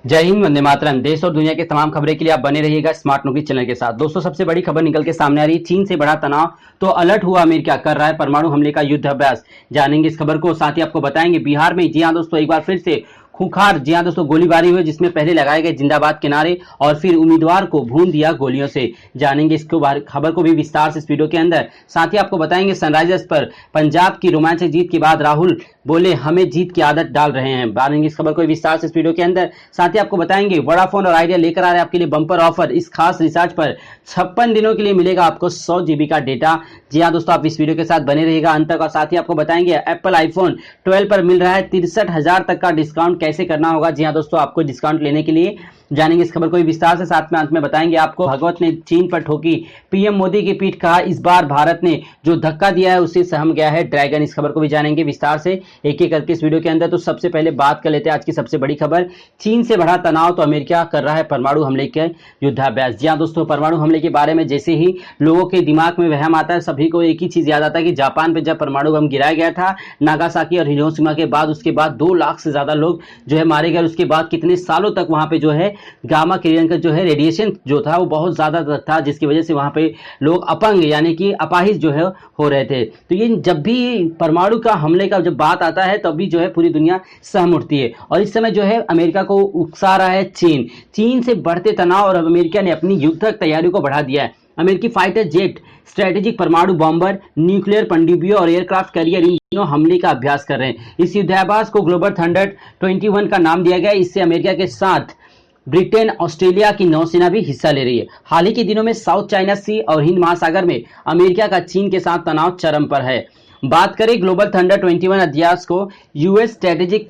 जय हिंद, वंदे मातरम। देश और दुनिया के तमाम खबरें के लिए आप बने रहिएगा स्मार्ट नौकरी चैनल के साथ। दोस्तों, सबसे बड़ी खबर निकल के सामने आ रही है। चीन से बड़ा तनाव तो अलर्ट हुआ, अमेरिका कर रहा है परमाणु हमले का युद्ध अभ्यास। जानेंगे इस खबर को, साथ ही आपको बताएंगे बिहार में, जी हाँ दोस्तों, एक बार फिर से खूंखार, जी हाँ दोस्तों, गोलीबारी हुई, जिसमें पहले लगाए गए जिंदाबाद के नारे और फिर उम्मीदवार को भून दिया गोलियों से। जानेंगे इसको खबर को भी विस्तार से इस वीडियो के अंदर। साथ ही आपको बताएंगे सनराइजर्स पर पंजाब की रोमांचक जीत के बाद राहुल बोले हमें जीत की आदत डाल रहे हैं। जानेंगे इस खबर को विस्तार से इस वीडियो के अंदर। साथ ही आपको बताएंगे वोडाफोन और आइडिया लेकर आ रहे हैं आपके लिए बम्पर ऑफर। इस खास रिचार्ज पर 56 दिनों के लिए मिलेगा आपको 100 GB का डेटा। जी हाँ दोस्तों, आप इस वीडियो के साथ बने रहिएगा अंत तक। और साथ ही आपको बताएंगे एप्पल आईफोन 12 पर मिल रहा है 63,000 तक का डिस्काउंट। कैसे करना होगा, जी हाँ दोस्तों, आपको डिस्काउंट लेने के लिए जानेंगे इस खबर को विस्तार से। साथ में अंत में बताएंगे आपको भागवत ने चीन पर ठोकी पीएम मोदी की पीठ, कहा इस बार भारत ने जो धक्का दिया है उससे सहम गया है ड्रैगन। इस खबर को भी जानेंगे विस्तार से एक एक करके इस वीडियो के अंदर। तो सबसे पहले बात कर लेते हैं आज की सबसे बड़ी खबर। चीन से बढ़ा तनाव तो अमेरिका कर रहा है परमाणु हमले के युद्धाभ्यास। जी हाँ दोस्तों, परमाणु हमले के बारे में जैसे ही लोगों के दिमाग में वहम आता है, सभी को एक ही चीज याद आता है कि जापान पे जब परमाणु बम गिराया गया था नागासाकी और हिरोशिमा के बाद, उसके बाद 2 लाख से ज्यादा लोग जो है मारे गए। उसके बाद कितने सालों तक वहां पे जो है गामा किरण का जो है रेडिएशन जो था वो बहुत ज्यादा था, जिसकी वजह से वहां पे लोग अपंग यानी कि अपाहिज जो है हो रहे थे। तो ये जब भी परमाणु का हमले का जब बात आता है तब भी जो है पूरी दुनिया सहम उठती है। और इस समय जो है अमेरिका को उकसा रहा है चीन से बढ़ते तनाव, और अमेरिका ने अपनी युद्धक तैयारियों को बढ़ा दिया है। अमेरिकी फाइटर जेट, स्ट्रेटेजिक परमाणु बॉम्बर, न्यूक्लियर पनडुब्बियों और एयरक्राफ्ट कैरियर इन तीनों हमले का अभ्यास कर रहे हैं। इस युद्धाभ्यास को ग्लोबल थंडर 21 का नाम दिया गया। इससे अमेरिका के साथ ब्रिटेन, ऑस्ट्रेलिया की नौसेना भी हिस्सा ले रही है। हाल ही के दिनों में साउथ चाइना सी और हिंद महासागर में अमेरिका का चीन के साथ तनाव चरम पर है। बात करें ग्लोबल थंडर 21 अभ्यास को यूएस स्ट्रेटेजिक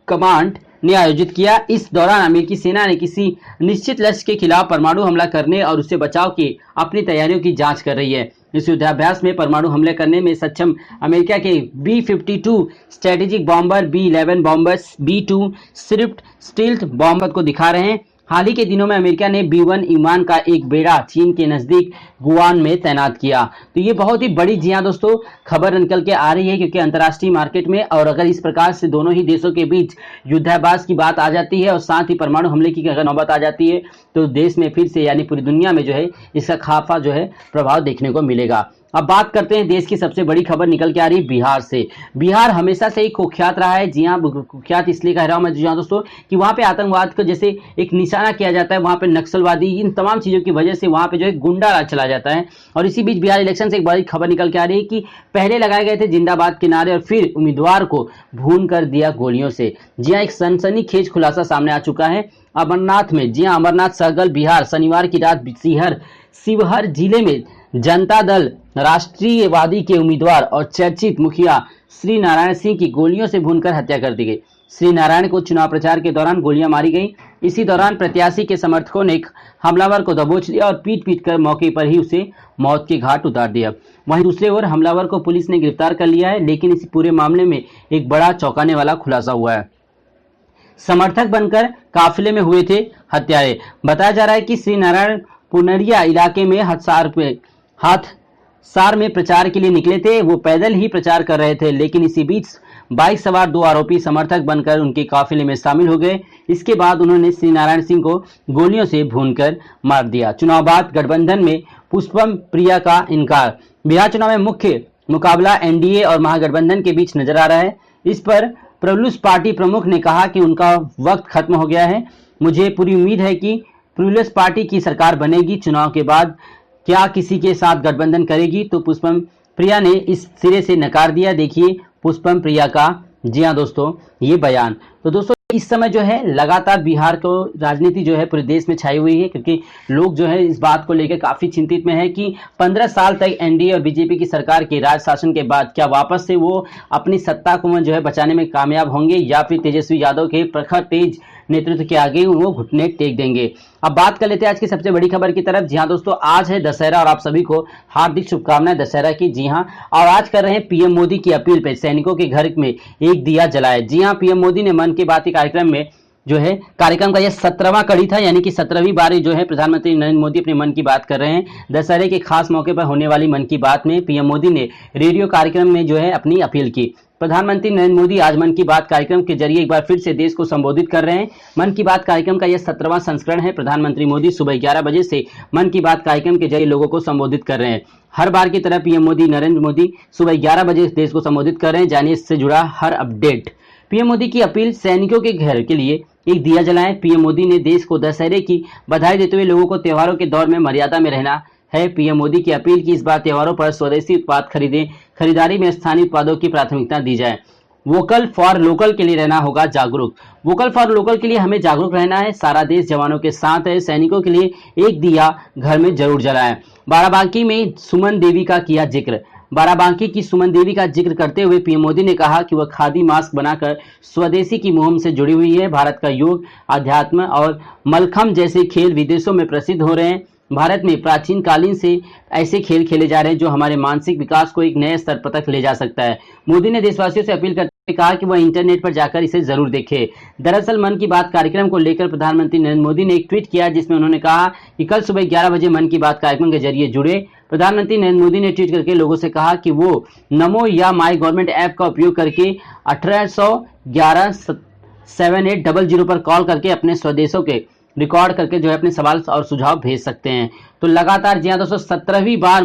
कमांड ने आयोजित किया। इस दौरान अमेरिकी सेना ने किसी निश्चित लक्ष्य के खिलाफ परमाणु हमला करने और उससे बचाव की अपनी तैयारियों की जांच कर रही है। इस युद्धाभ्यास में परमाणु हमले करने में सक्षम अमेरिका के B-52 strategic bomber, B-11 bombers, B-2 Swift stealth bomber को दिखा रहे हैं। हाल ही के दिनों में अमेरिका ने B-1 विमान का एक बेड़ा चीन के नजदीक गुआन में तैनात किया। तो ये बहुत ही बड़ी, जी हाँ दोस्तों, खबर निकल के आ रही है, क्योंकि अंतर्राष्ट्रीय मार्केट में और अगर इस प्रकार से दोनों ही देशों के बीच युद्धाभ्यास की बात आ जाती है और साथ ही परमाणु हमले की अगर नौबत आ जाती है तो देश में फिर से यानी पूरी दुनिया में जो है इसका खासा जो है प्रभाव देखने को मिलेगा। अब बात करते हैं देश की सबसे बड़ी खबर निकल के आ रही है बिहार से। बिहार हमेशा से ही कुख्यात रहा है। जी हाँ, कुख्यात इसलिए कह रहा हूं मैं, जी हाँ दोस्तों, कि वहां पे आतंकवाद को जैसे एक निशाना किया जाता है, वहां पे नक्सलवादी, इन तमाम चीजों की वजह से वहां पे जो है गुंडा राज चला जाता है। और इसी बीच बिहार इलेक्शन से एक बड़ी खबर निकल के आ रही है कि पहले लगाए गए थे जिंदाबाद के नारे और फिर उम्मीदवार को भून कर दिया गोलियों से। जी हाँ, एक सनसनीखेज खुलासा सामने आ चुका है। अमरनाथ में, जी हाँ, अमरनाथ सहगल बिहार, शनिवार की रात शिवहर जिले में जनता दल राष्ट्रीयवादी के उम्मीदवार और चर्चित मुखिया श्री नारायण सिंह की गोलियों से भूनकर हत्या कर दी गई। श्री नारायण को चुनाव प्रचार के दौरान गोलियां मारी गई। इसी दौरान प्रत्याशी के समर्थकों ने हमलावर को दबोच लिया और पीट कर मौके पर ही उसे मौत के घाट उतार दिया। वहीं दूसरी ओर हमलावर को पुलिस ने गिरफ्तार कर लिया है, लेकिन इस पूरे मामले में एक बड़ा चौंकाने वाला खुलासा हुआ है। समर्थक बनकर काफिले में हुए थे हत्यारे। बताया जा रहा है कि श्री नारायण पुनरिया इलाके में हाथसार में प्रचार के लिए निकले थे। वो पैदल ही प्रचार कर रहे थे, लेकिन इसी बीच बाइक सवार 2 आरोपी समर्थक बनकर उनके काफिले में शामिल हो गए। इसके बाद उन्होंने श्री नारायण सिंह को गोलियों से भूनकर मार दिया। चुनाव बाद गठबंधन में पुष्पम प्रिया का इनकार। बिहार चुनाव में मुख्य मुकाबला एनडीए और महागठबंधन के बीच नजर आ रहा है। इस पर प्यूपल्स पार्टी प्रमुख ने कहा कि उनका वक्त खत्म हो गया है। मुझे पूरी उम्मीद है कि प्यूपल्स पार्टी की सरकार बनेगी। चुनाव के बाद क्या किसी के साथ गठबंधन करेगी, तो पुष्पम प्रिया ने इस सिरे से नकार दिया। देखिए पुष्पम प्रिया का, जी हाँ दोस्तों, ये बयान। तो दोस्तों, इस समय जो है लगातार बिहार को राजनीति जो है पूरे देश में छाई हुई है, क्योंकि लोग जो है इस बात को लेकर काफी चिंतित में है कि 15 साल तक एनडीए और बीजेपी की सरकार के राज शासन के बाद क्या वापस से वो अपनी सत्ता को जो है बचाने में कामयाब होंगे, या फिर तेजस्वी यादव के प्रखर तेज नेतृत्व के आगे वो घुटने टेक देंगे। अब बात कर लेते हैं आज की सबसे बड़ी खबर की तरफ। जी हाँ दोस्तों, आज है दशहरा और आप सभी को हार्दिक शुभकामनाएं दशहरा की। जी हाँ, और आज कर रहे हैं पीएम मोदी की अपील पे सैनिकों के घर में एक दिया जलाए। जी हाँ, पीएम मोदी ने मन की बात कार्यक्रम में जो है कार्यक्रम का यह 17वां कड़ी था, यानी कि 17वीं बार जो है प्रधानमंत्री नरेंद्र मोदी अपने मन की बात कर रहे हैं। दशहरे के खास मौके पर होने वाली मन की बात में पीएम मोदी ने रेडियो कार्यक्रम में जो है अपनी अपील की। प्रधानमंत्री नरेंद्र मोदी आज मन की बात कार्यक्रम के जरिए एक बार फिर से देश को संबोधित कर रहे हैं। मन की बात कार्यक्रम का यह 17वां संस्करण है। प्रधानमंत्री मोदी सुबह 11 बजे से मन की बात कार्यक्रम के जरिए लोगों को संबोधित कर रहे हैं। हर बार की तरह पीएम मोदी नरेंद्र मोदी सुबह 11 बजे देश को संबोधित कर रहे हैं। जानिए इससे जुड़ा हर अपडेट। पीएम मोदी की अपील, सैनिकों के घर के लिए एक दिया जलाएं। पीएम मोदी ने देश को दशहरे की बधाई देते हुए लोगों को त्योहारों के दौर में मर्यादा में रहना है। पीएम मोदी की अपील की इस बार त्योहारों पर स्वदेशी उत्पाद खरीदें, खरीदारी में स्थानीय उत्पादों की प्राथमिकता दी जाए। वोकल फॉर लोकल के लिए रहना होगा जागरूक। वोकल फॉर लोकल के लिए हमें जागरूक रहना है। सारा देश जवानों के साथ है। सैनिकों के लिए एक दिया घर में जरूर जलाएं। बाराबांकी में सुमन देवी का किया जिक्र। बाराबांकी की सुमन देवी का जिक्र करते हुए पीएम मोदी ने कहा कि वह खादी मास्क बनाकर स्वदेशी की मुहिम से जुड़ी हुई है। भारत का योग, अध्यात्म और मलखम्ब जैसे खेल विदेशों में प्रसिद्ध हो रहे हैं। भारत में प्राचीन कालीन से ऐसे खेल खेले जा रहे हैं जो हमारे मानसिक विकास को एक नए स्तर पर तक ले जा सकता है। मोदी ने देशवासियों से अपील करते हुए कहा कि वह इंटरनेट पर जाकर इसे जरूर देखें। दरअसल मन की बात कार्यक्रम को लेकर प्रधानमंत्री नरेंद्र मोदी ने एक ट्वीट किया जिसमें उन्होंने कहा कि कल सुबह 11 बजे मन की बात कार्यक्रम के जरिए जुड़े। प्रधानमंत्री नरेंद्र मोदी ने ट्वीट करके लोगों से कहा कि वो नमो या माई गवर्नमेंट ऐप का उपयोग करके 1811-7800 पर कॉल करके अपने स्वदेशों के रिकॉर्ड करके जो है अपने सवाल और सुझाव भेज सकते हैं। तो लगातार जी हाँ दोस्तों 17वीं बार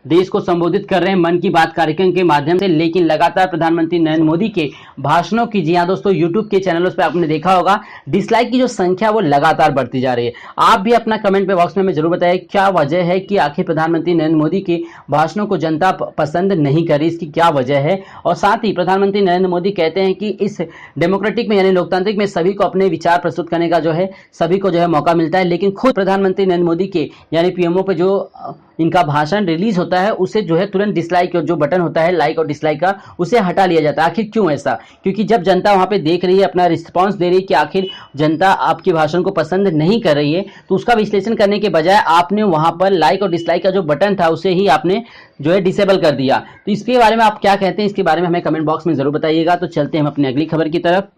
देश को संबोधित कर रहे हैं मन की बात कार्यक्रम के माध्यम से, लेकिन लगातार प्रधानमंत्री नरेंद्र मोदी के भाषणों की जी हाँ दोस्तों यूट्यूब के चैनलों पर आपने देखा होगा डिसलाइक की जो संख्या वो लगातार बढ़ती जा रही है। आप भी अपना कमेंट पे बॉक्स में हमें जरूर बताइए क्या वजह है कि आखिर प्रधानमंत्री नरेंद्र मोदी के भाषणों को जनता पसंद नहीं कर रही, इसकी क्या वजह है। और साथ ही प्रधानमंत्री नरेंद्र मोदी कहते हैं कि इस डेमोक्रेटिक में यानी लोकतांत्रिक में सभी को अपने विचार प्रस्तुत करने का जो है सभी को जो है मौका मिलता है, लेकिन खुद प्रधानमंत्री नरेंद्र मोदी के यानी पीएमओ पे जो इनका भाषण रिलीज होता है उसे जो है तुरंत डिसलाइक जो बटन होता है लाइक और डिसलाइक का उसे हटा लिया जाता है। आखिर क्यों ऐसा? क्योंकि जब जनता वहां पे देख रही है, अपना रिस्पांस दे रही है कि आखिर जनता आपके भाषण को पसंद नहीं कर रही है, तो उसका विश्लेषण करने के बजाय आपने वहां पर लाइक और डिसलाइक का जो बटन था उसे ही आपने जो है डिसेबल कर दिया। तो इसके बारे में आप क्या कहते हैं, इसके बारे में हमें कमेंट बॉक्स में जरूर बताइएगा। तो चलते हैं हम अपनी अगली खबर की तरफ।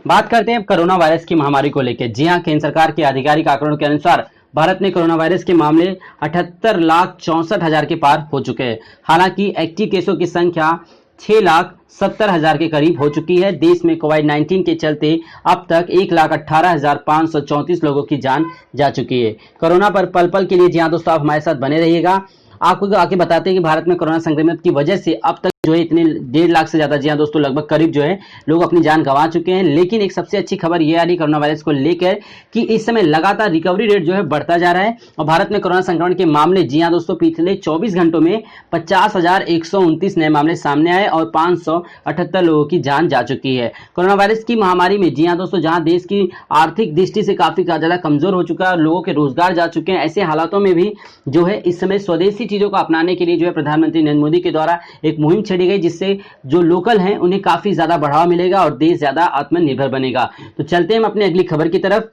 बात करते हैं कोरोना वायरस की महामारी को लेकर। जी हाँ, केंद्र सरकार के आधिकारिक आंकड़ों के अनुसार भारत में कोरोना वायरस के मामले 78,64,000 के पार हो चुके हैं। हालांकि एक्टिव केसों की संख्या 6,70,000 के करीब हो चुकी है। देश में कोविड-19 के चलते अब तक 1,18,534 लोगों की जान जा चुकी है। कोरोना पर पल पल के लिए जी हाँ दोस्तों आप हमारे साथ बने रहिएगा। आपको आगे बताते हैं कि भारत में कोरोना संक्रमित की वजह से अब तक जो है इतने 1.5 लाख से ज्यादा जी हाँ दोस्तों लगभग करीब जो है लोग अपनी जान गंवा चुके हैं। लेकिन एक सबसे अच्छी खबर यह आ रही कोरोना वायरस को लेकर कि इस समय लगातार रिकवरी रेट जो है बढ़ता जा रहा है और भारत में कोरोना संक्रमण के मामले जी हाँ दोस्तों पिछले 24 घंटों में 50,129 नए मामले सामने आए और 578 लोगों की जान जा चुकी है। कोरोना वायरस की महामारी में जी हाँ दोस्तों जहां देश की आर्थिक दृष्टि से काफी ज्यादा कमजोर हो चुका है और लोगों के रोजगार जा चुके हैं, ऐसे हालातों में भी जो है इस समय स्वदेशी चीजों को अपनाने के लिए जो है प्रधानमंत्री नरेंद्र मोदी के द्वारा एक मुहिम छेड़ी गई जिससे जो लोकल हैं उन्हें काफी ज्यादा बढ़ावा मिलेगा और देश ज्यादा आत्मनिर्भर बनेगा। तो चलते हैं हम अपनी अगली खबर की तरफ।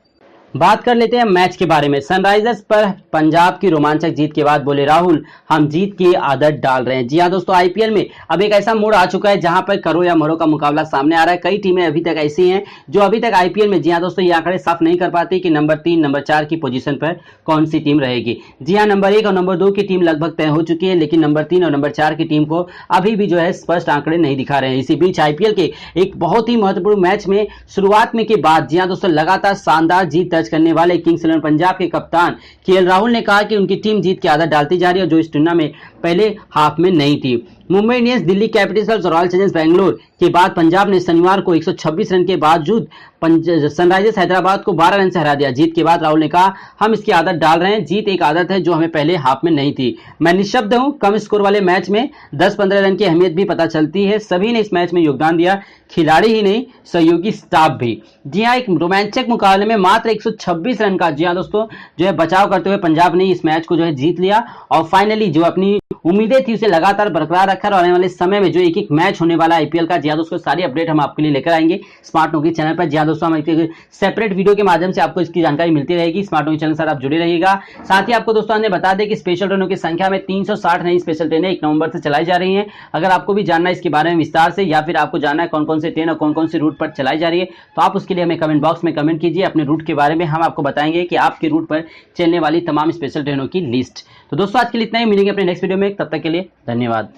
बात कर लेते हैं मैच के बारे में। सनराइजर्स पर पंजाब की रोमांचक जीत के बाद बोले राहुल, हम जीत की आदत डाल रहे हैं। जी हाँ दोस्तों, आईपीएल में अब एक ऐसा मोड़ आ चुका है जहां पर करो या मरो का मुकाबला सामने आ रहा है। कई टीमें अभी तक ऐसी हैं जो अभी तक आईपीएल में जी हाँ दोस्तों ये आंकड़े साफ नहीं कर पाती कि नंबर 3 नंबर 4 की पोजीशन पर कौन सी टीम रहेगी। जी हाँ, नंबर 1 और नंबर 2 की टीम लगभग तय हो चुकी है, लेकिन नंबर 3 और नंबर 4 की टीम को अभी भी जो है स्पष्ट आंकड़े नहीं दिखा रहे हैं। इसी बीच आईपीएल के एक बहुत ही महत्वपूर्ण मैच में शुरुआत में के बाद जी हाँ दोस्तों लगातार शानदार जीत दर्ज करने वाले किंग्स पंजाब के कप्तान केएल राहुल ने कहा कि उनकी टीम जीत की आदत डालती जा रही है जो इस टूर्नामेंट में पहले हाफ में नहीं थी। मुंबई इंडियंस, दिल्ली कैपिटल्स और रॉयल चैलेंजर्स बेंगलोर के बाद पंजाब ने शनिवार को 126 रन के बावजूद सनराइजर्स हैदराबाद को 12 रन से हरा दिया। जीत के बाद राहुल ने कहा, हम इसकी आदत डाल रहे हैं। जीत एक आदत है जो हमें पहले हाफ में नहीं थी। मैं निःशब्द हूं। कम स्कोर वाले मैच में 10-15 रन की अहमियत भी पता चलती है। सभी ने इस मैच में योगदान दिया, खिलाड़ी ही नहीं सहयोगी स्टाफ भी। जी हाँ, एक रोमांचक मुकाबले में मात्र 126 रन का जी हाँ दोस्तों जो है बचाव करते हुए पंजाब ने इस मैच को जो है जीत लिया और फाइनली जो अपनी उम्मीदें थी उसे लगातार बरकरार रखा है और आने वाले समय में जो एक एक मैच होने वाला है आईपीएल का, जी हाँ दोस्तों, सारी अपडेट हम आपके लिए लेकर आएंगे स्मार्ट नौकरी चैनल पर। जी हाँ दोस्तों, हम एक सेपरेट वीडियो के माध्यम से आपको इसकी जानकारी मिलती रहेगी। स्मार्ट नौकरी चैनल के साथ आप जुड़े रहिएगा। साथ ही आपको दोस्तों हमने बता दें कि स्पेशल ट्रेनों की संख्या में 360 नई स्पेशल ट्रेनें 1 नवंबर से चलाई जा रही हैं। अगर आपको भी जानना है इसके बारे में विस्तार से, या फिर आपको जानना है कौन कौन से ट्रेन और कौन कौन से रूट पर चलाई जा रही है, तो आप उसके लिए हमें कमेंट बॉक्स में कमेंट कीजिए अपने रूट के बारे में। हम आपको बताएंगे कि आपके रूट पर चलने वाली तमाम स्पेशल ट्रेनों की लिस्ट। तो दोस्तों आज के लिए इतना ही, मिलेंगे अपने नेक्स्ट वीडियो में, तब तक के लिए धन्यवाद।